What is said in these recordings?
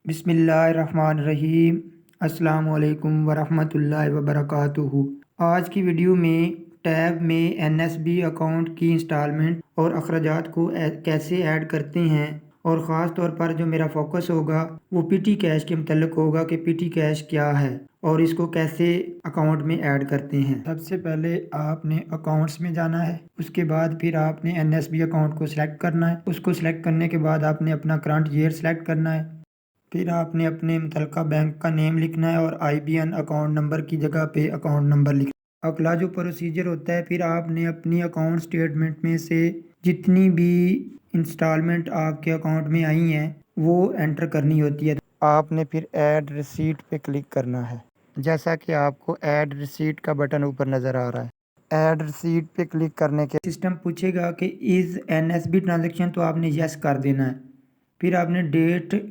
बिस्मिल्लाहिर्रहमानिर्रहीम। अस्सलाम वालेकुम वरहमतुल्लाहि वबरकातुहू। आज की वीडियो में टैब में एनएसबी अकाउंट की इंस्टॉलमेंट और अखराजात को कैसे ऐड करते हैं, और ख़ास तौर पर जो मेरा फोकस होगा वो पीटी कैश के मतलब होगा कि पीटी कैश क्या है और इसको कैसे अकाउंट में ऐड करते हैं। सबसे पहले आपने अकाउंट्स में जाना है, उसके बाद फिर आपने एनएसबी अकाउंट को सिलेक्ट करना है। उसको सिलेक्ट करने के बाद आपने अपना करंट ईयर सिलेक्ट करना है। फिर आपने अपने मुतलका बैंक का नेम लिखना है और आईबीएन अकाउंट नंबर की जगह पे अकाउंट नंबर लिखना है। अगला जो प्रोसीजर होता है, फिर आपने अपनी अकाउंट स्टेटमेंट में से जितनी भी इंस्टॉलमेंट आपके अकाउंट में आई हैं वो एंटर करनी होती है। आपने फिर ऐड रिसीट पे क्लिक करना है, जैसा कि आपको ऐड रिसीट का बटन ऊपर नज़र आ रहा है। ऐड रिसीट पे क्लिक करने के सिस्टम पूछेगा कि इज़ एनएसबी ट्रांजेक्शन, तो आपने यस कर देना है। फिर आपने डेट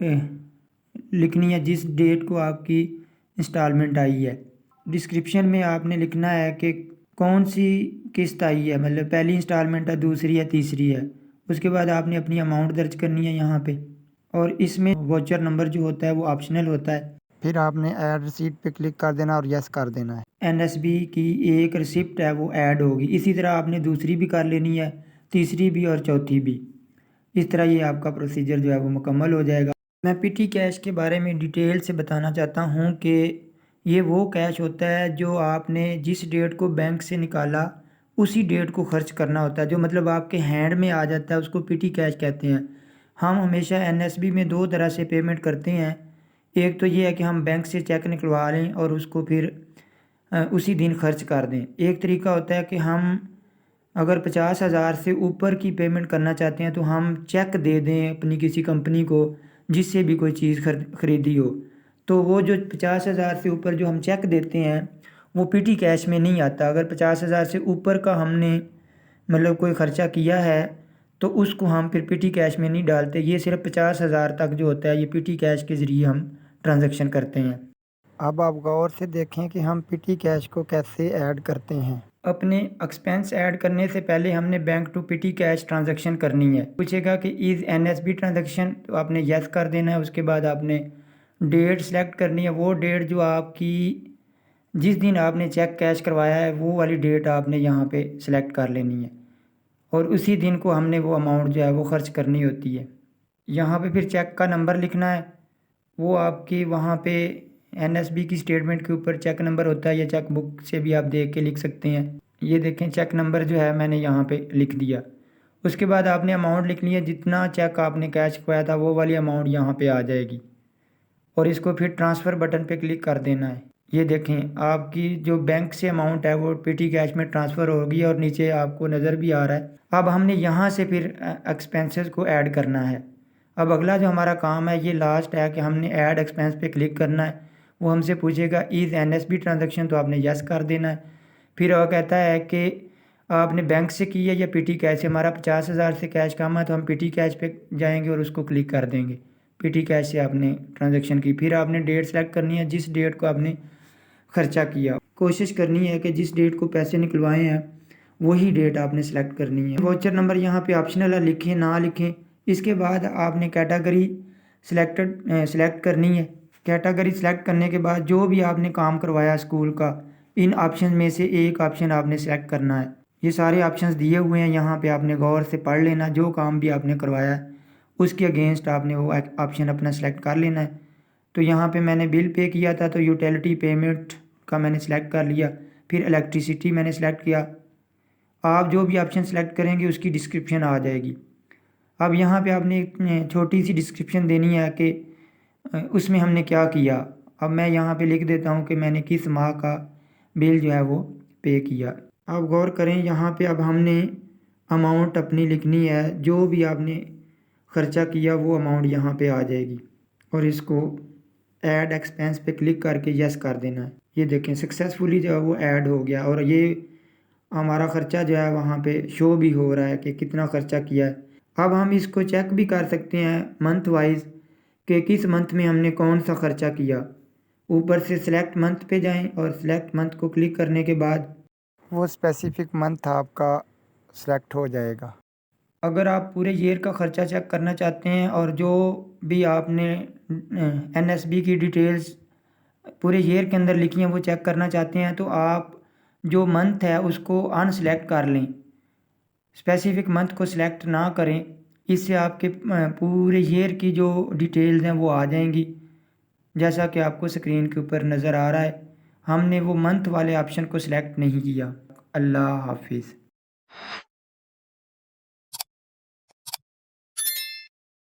लिखनी है जिस डेट को आपकी इंस्टॉलमेंट आई है। डिस्क्रिप्शन में आपने लिखना है कि कौन सी किस्त आई है, मतलब पहली इंस्टॉलमेंट है, दूसरी है, तीसरी है। उसके बाद आपने अपनी अमाउंट दर्ज करनी है यहाँ पे, और इसमें वोचर नंबर जो होता है वो ऑप्शनल होता है। फिर आपने ऐड रिसीट पे क्लिक कर देना और यस कर देना है। एनएसबी की एक रिसिप्ट है वो ऐड होगी। इसी तरह आपने दूसरी भी कर लेनी है, तीसरी भी और चौथी भी। इस तरह ये आपका प्रोसीजर जो है वो मुकम्मल हो जाएगा। मैं पीटी कैश के बारे में डिटेल से बताना चाहता हूँ कि ये वो कैश होता है जो आपने जिस डेट को बैंक से निकाला उसी डेट को खर्च करना होता है, जो मतलब आपके हैंड में आ जाता है, उसको पीटी कैश कहते हैं। हम हमेशा एनएसबी में दो तरह से पेमेंट करते हैं। एक तो ये है कि हम बैंक से चेक निकलवा लें और उसको फिर उसी दिन खर्च कर दें। एक तरीका होता है कि हम अगर 50,000 से ऊपर की पेमेंट करना चाहते हैं तो हम चेक दे दें अपनी किसी कंपनी को जिससे भी कोई चीज़ ख़रीदी हो। तो वो जो 50,000 से ऊपर जो हम चेक देते हैं वो पीटी कैश में नहीं आता। अगर 50,000 से ऊपर का हमने मतलब कोई ख़र्चा किया है तो उसको हम फिर पीटी कैश में नहीं डालते। ये सिर्फ 50,000 तक जो होता है ये पीटी कैश के ज़रिए हम ट्रांजैक्शन करते हैं। अब आप गौर से देखें कि हम पीटी कैश को कैसे ऐड करते हैं। अपने एक्सपेंस ऐड करने से पहले हमने bank to PT cash transaction करनी है। पूछेगा कि इज़ एनएसबी ट्रांजैक्शन, तो आपने यस कर देना है। उसके बाद आपने डेट सेलेक्ट करनी है। वो डेट जो आपकी जिस दिन आपने चेक कैश करवाया है वो वाली डेट आपने यहाँ पे सिलेक्ट कर लेनी है, और उसी दिन को हमने वो अमाउंट जो है वो ख़र्च करनी होती है। यहाँ पे फिर चेक का नंबर लिखना है। वो आपकी वहाँ पे एनएसबी की स्टेटमेंट के ऊपर चेक नंबर होता है, या चेक बुक से भी आप देख के लिख सकते हैं। ये देखें चेक नंबर जो है मैंने यहाँ पे लिख दिया। उसके बाद आपने अमाउंट लिखनी है, जितना चेक आपने कैश करवाया था वो वाली अमाउंट यहाँ पे आ जाएगी, और इसको फिर ट्रांसफ़र बटन पे क्लिक कर देना है। ये देखें आपकी जो बैंक से अमाउंट है वो पीटी कैश में ट्रांसफ़र होगी और नीचे आपको नज़र भी आ रहा है। अब हमने यहाँ से फिर एक्सपेंसेस को ऐड करना है। अब अगला जो हमारा काम है ये लास्ट है कि हमने ऐड एक्सपेंस पे क्लिक करना है। वो हमसे पूछेगा इज़ एनएसबी ट्रांजैक्शन, तो आपने यस कर देना है। फिर वो कहता है कि आपने बैंक से की है या पीटी कैश से। हमारा 50,000 से कैश काम है तो हम पीटी कैश पे जाएंगे और उसको क्लिक कर देंगे। पीटी कैश से आपने ट्रांजैक्शन की। फिर आपने डेट सेलेक्ट करनी है जिस डेट को आपने खर्चा किया। कोशिश करनी है कि जिस डेट को पैसे निकलवाए हैं वही डेट आपने सेलेक्ट करनी है। वाउचर नंबर यहाँ पे ऑप्शनल है, लिखें ना लिखें। इसके बाद आपने कैटेगरी सेलेक्ट करनी है। कैटेगरी सेलेक्ट करने के बाद जो भी आपने काम करवाया स्कूल का, इन ऑप्शन में से एक ऑप्शन आपने सेलेक्ट करना है। ये सारे ऑप्शंस दिए हुए हैं, यहाँ पे आपने गौर से पढ़ लेना। जो काम भी आपने करवाया है उसके अगेंस्ट आपने वो ऑप्शन अपना सेलेक्ट कर लेना है। तो यहाँ पे मैंने बिल पे किया था तो यूटिलिटी पेमेंट का मैंने सेलेक्ट कर लिया। फिर इलेक्ट्रिसिटी मैंने सेलेक्ट किया। आप जो भी ऑप्शन सेलेक्ट करेंगे उसकी डिस्क्रिप्शन आ जाएगी। अब यहाँ पे आपने एक छोटी सी डिस्क्रिप्शन देनी है कि उसमें हमने क्या किया। अब मैं यहाँ पे लिख देता हूँ कि मैंने किस माह का बिल जो है वो पे किया। अब गौर करें यहाँ पे अब हमने अमाउंट अपनी लिखनी है। जो भी आपने ख़र्चा किया वो अमाउंट यहाँ पे आ जाएगी, और इसको ऐड एक्सपेंस पे क्लिक करके यस कर देना है। ये देखें सक्सेसफुली जो है वो ऐड हो गया, और ये हमारा ख़र्चा जो है वहाँ पे शो भी हो रहा है कि कितना ख़र्चा किया है। अब हम इसको चेक भी कर सकते हैं मंथ वाइज कि किस मंथ में हमने कौन सा ख़र्चा किया। ऊपर से सिलेक्ट मंथ पे जाएं और सिलेक्ट मंथ को क्लिक करने के बाद वो स्पेसिफिक मंथ आपका सिलेक्ट हो जाएगा। अगर आप पूरे ईयर का ख़र्चा चेक करना चाहते हैं और जो भी आपने एनएसबी की डिटेल्स पूरे ईयर के अंदर लिखी हैं वो चेक करना चाहते हैं, तो आप जो मंथ है उसको अनसेलेक्ट कर लें, स्पेसिफिक मंथ को सिलेक्ट ना करें। इससे आपके पूरे ईयर की जो डिटेल्स हैं वो आ जाएंगी, जैसा कि आपको स्क्रीन के ऊपर नज़र आ रहा है। हमने वो मंथ वाले ऑप्शन को सिलेक्ट नहीं किया। अल्लाह हाफिज़।